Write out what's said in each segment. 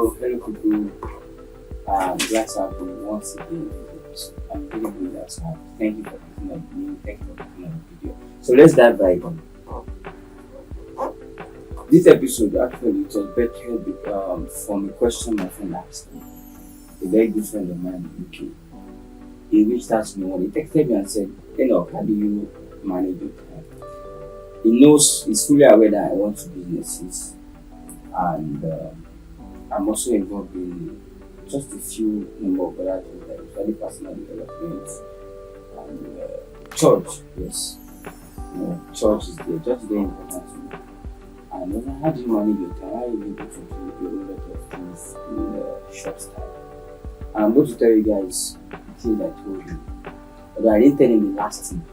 hello people. Glad to have you once again. So I'm really glad to have you. Thank you for picking up me. Thank you for picking up the video. So let's dive right in. This episode actually it was better from a question my friend asked me. A very good friend of mine in UK. He reached out to me one day, texted me and said, how do you manage your time? He's fully aware that I want to businesses and I'm also involved in just a few number of other things like study personal development and church. Yes, church is there. Church is very important to me. And how do you manage your time? How are you able to do a whole lot of things in a short time? And I'm going to tell you guys the things I told you, but I didn't tell him the last thing.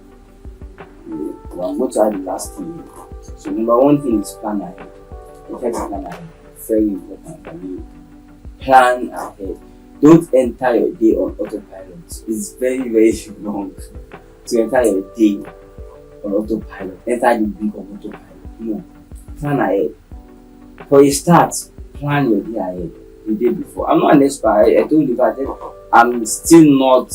Well, I'm going to add the last thing. So number one thing is plan ahead. Perfect plan ahead. Very important for me. Plan ahead. Don't enter your day on autopilot. It's very, very wrong to enter your day on autopilot. Enter the week on autopilot. No. Plan ahead. For a start, plan your day ahead. The day before. I'm not an expert. I told you that I'm still not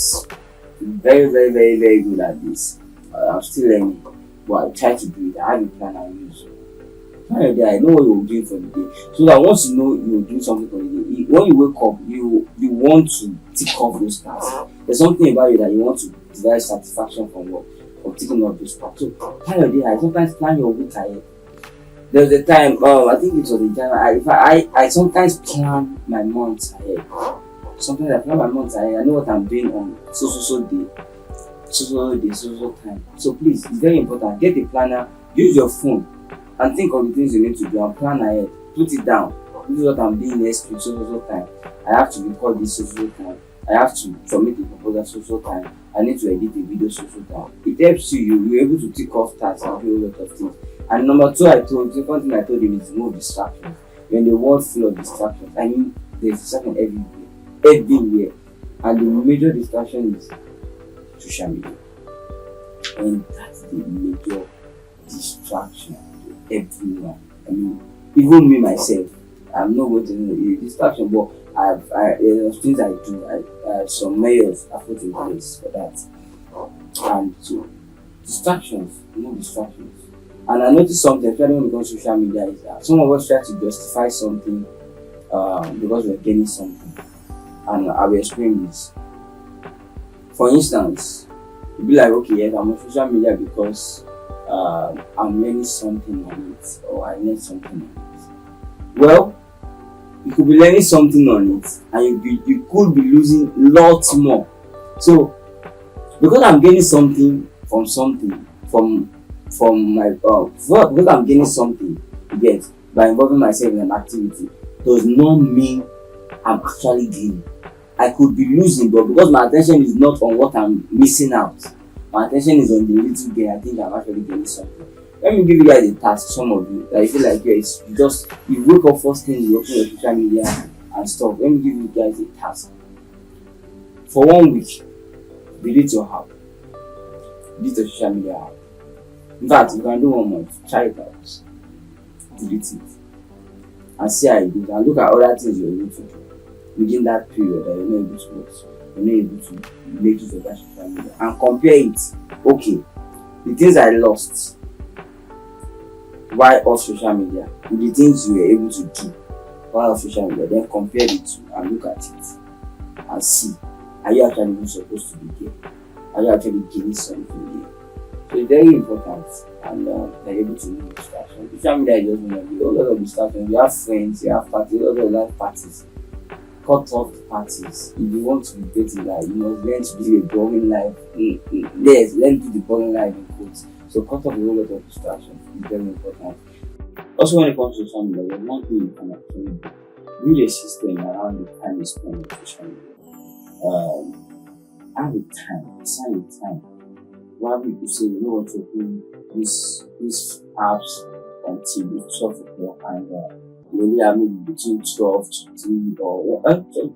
very, very, very, very good at this. I'm still learning. But I try to do it. I have a plan I use. Plan your day. I know what you're doing for the day. So that once you know you're doing something for the day, when you wake up, you want to tick off those tasks. There's something about you that you want to derive satisfaction from work, from ticking off those tasks. So plan your day ahead. Sometimes plan your week ahead. There was a time, I think it was in January. I sometimes plan my months ahead. Sometimes I plan my months ahead. I know what I'm doing on so day, so time. So please, it's very important. Get a planner, use your phone, and think of the things you need to do and plan ahead. Put it down. This is what I'm doing next week, so time. I have to record this so time. I have to submit a proposal so time. I need to edit a video so time. It helps you're able to tick off tasks and do a lot of things. And number two, the second thing I told him is remove distractions. When the world full of distractions, I mean, there's distraction everywhere. And the major distraction is social media. And that's the major distraction to everyone. I mean, even me myself, I'm not going to know the distraction, but there's things I do. I have some measures I put in place for that. And so, distractions, no distractions. And I noticed something, especially when it comes to social media, is that some of us try to justify something because we're getting something. And I will explain this. For instance, you'll be like, okay, yes, I'm on social media because I'm learning something on it, or I learned something on it. Well, you could be learning something on it, and you could be losing lots more. So, because I'm getting something from my because I'm gaining something by involving myself in an activity does not mean I'm actually gaining. I could be losing, but because my attention is not on what I'm missing out, my attention is on the little gain. I think I'm actually gaining something. Let me give you guys a task. Some of you that you feel like you wake up first thing, you open your social media and stuff. Let me give you guys a task. For 1 week, delete your app, delete your social media app. In fact, you can do 1 month, try it out, delete it, and see how it goes, and look at other things you're able to do within that period that you're not able to work, you're not able to make use of that social media, and compare it. Okay, the things I lost while off social media with the things you were able to do while off social media, then compare the two and look at it and see, are you actually even supposed to be there? Are you actually gaining something there? So it's very important, and they're able to remove distractions. Social media is just a lot of distractions. You have friends, you have parties, a lot of life parties. Cut off the parties. If you want to be great in life, you must learn to live a boring life. Yes, learn to do the boring life in quotes. So cut off a whole lot of distractions. It's very important. Also, when it comes to social media, there's one thing you can actually do. Build a system around the time you spend on social media. Have a time, assign a time. Why people say you know what to do these apps until 12 o'clock, and you only have maybe between 12 to 3 or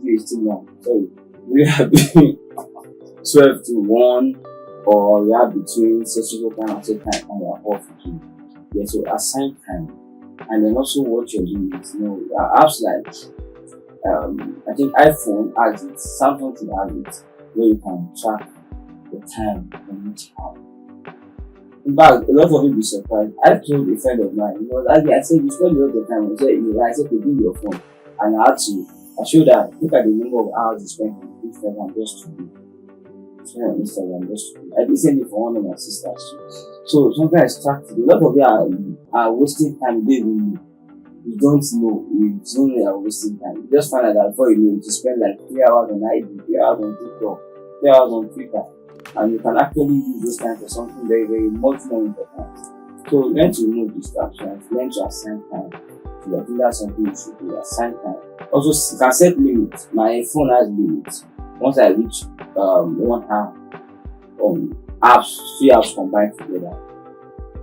3 is still long. Sorry, we have between 12 to 1, or you have between social time and social time, and you are off again. Yeah, so assign time, and then also what you're doing is apps like I think iPhone has it, Samsung should have it, where you can track the time on each hour. In fact, a lot of people be surprised. I told a friend of mine, I said, you spend a lot of time. He said, I said, to bring your phone. And I showed her, look at the number of hours you spend on Instagram just to do. Spend on Instagram just to do. I did send it for one of my sisters too. So sometimes a lot of you are wasting time, you don't know, you don't know you're wasting time. You just find out that before you know, you spend like 3 hours on IG, 3 hours on TikTok, 3 hours on Twitter. And you can actually use those time for something very, very much more important. So learn to remove distractions, learn to assign time. So I think that's something you should do, assign time. Also, you can set limits. My phone has limits. Once I reach 1 hour on apps, 3 apps combined together,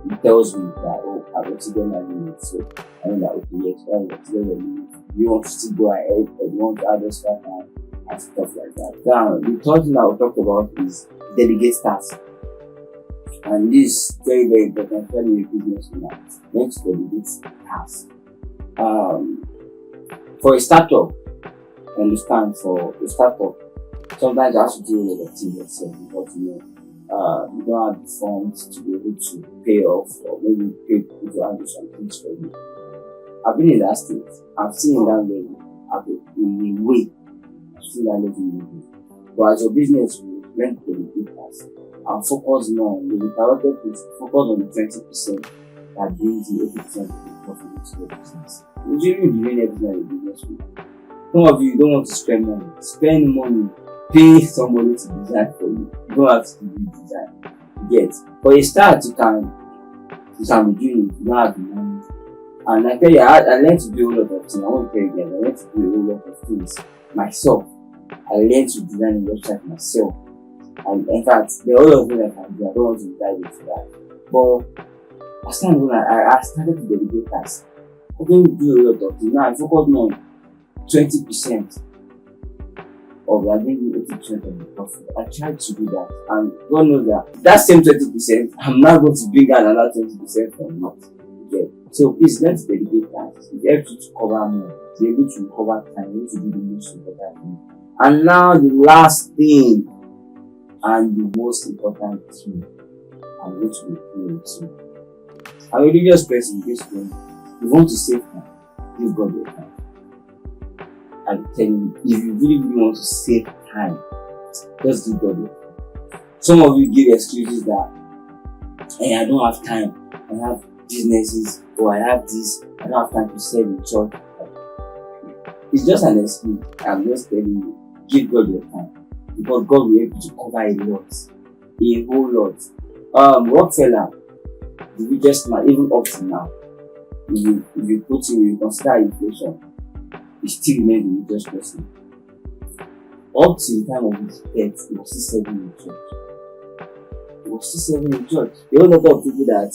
it tells me that, oh, I've exceeded my limit. So I know that, okay, yes, I've exceeded your limit. You want to still go ahead, or you want to add extra time and stuff like that. Now, the third thing I will talk about is delegate tasks. And this is very, very important for any business owner. Learn to delegate tasks. For a startup, understand, for a startup, sometimes you have to do a lot of things yourself because you don't have the funds to be able to pay off, or maybe pay people to handle some things for you. I've been in that state. I've seen that level in a way. I've seen that level in a way. But as a business, you learn to delegate tasks and focus more on the targeted piece, focus on the 20% that brings you 80% of the profit into your business. Usually, you doing everything in the business. Some of you don't want to spend money. Spend money. Pay somebody to design for you. You don't have to do design. Yet, for a start, you can be doing it. You don't have the money. And I tell you, I learned to do a lot of things. I won't tell you again. I learned to do a whole lot of things myself. I learned to design a website myself. And in fact, there are a lot of things I can do. I don't want to dive into that. But as time went on, I started to delegate tasks. I didn't do a lot of things. Now I focus on 20% of I think 80% of the profit. I tried to do that, and God knows that same 20%, I'm not going to bring out another 20% from it. Okay. So please let's dedicate time. It helps you to cover more, be able to recover time, be able to do the most important thing. And now the last thing, and the most important thing, I'm going to repeat it to. I'm a religious person, basically. You want to save time, give God your time. I'm telling you, if you really, really want to save time, just give God your time. Some of you give excuses that, hey, I don't have time, I have businesses, or I have this, I don't have time to serve in church. It's just an excuse. I'm just telling you, give God your time, because God will be able to cover a whole lot. Rockefeller, the richest man, even up to now, if you consider inflation, he still remains the richest person. Up to the time of his death, he was still serving in church. There were a lot of people that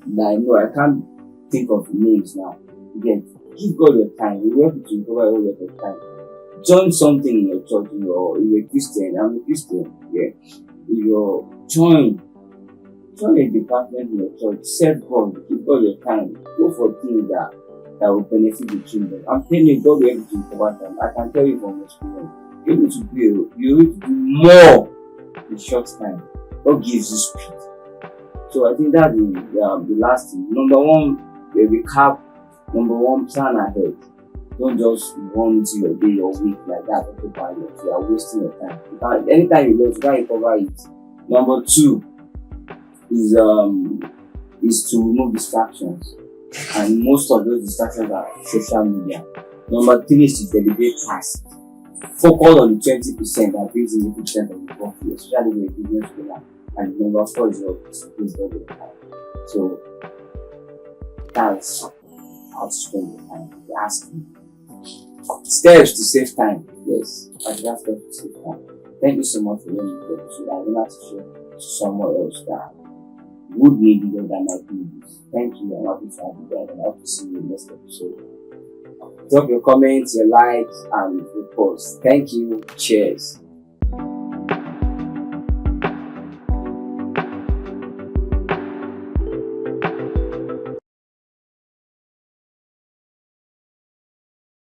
I know, I can't think of the names now. Again, give God your time. You will be able to recover a whole lot of time. Join something in your church. If you're a Christian, I'm a Christian. Yeah. If you're join a department in your church, serve God, give God your time. Go for things that will benefit the children. I'm telling you, God will be able to recover time. I can tell you from experience. You're able to do more in short time. God gives you speed. So I think that is the last thing. Number one, a recap. Number one, plan ahead. Don't just run into your day or week like that. You are wasting your time. Anytime you lose, you can't recover it. Number two is to remove distractions. And most of those distractions are social media. Number three is to delegate tasks. Focus on the 20% that brings in 80% of the profit, especially when you're business owner. And number four is your time. So that's how to spend your time. You're asking. Steps to save time. Yes, that's steps to save time. Thank you so much for learning the episode. I'm going to share to someone else that would need it, that might need this. Thank you. I'm happy to have you there, and I hope to see you in the next episode. Drop your comments, your likes, and your posts. Thank you. Cheers.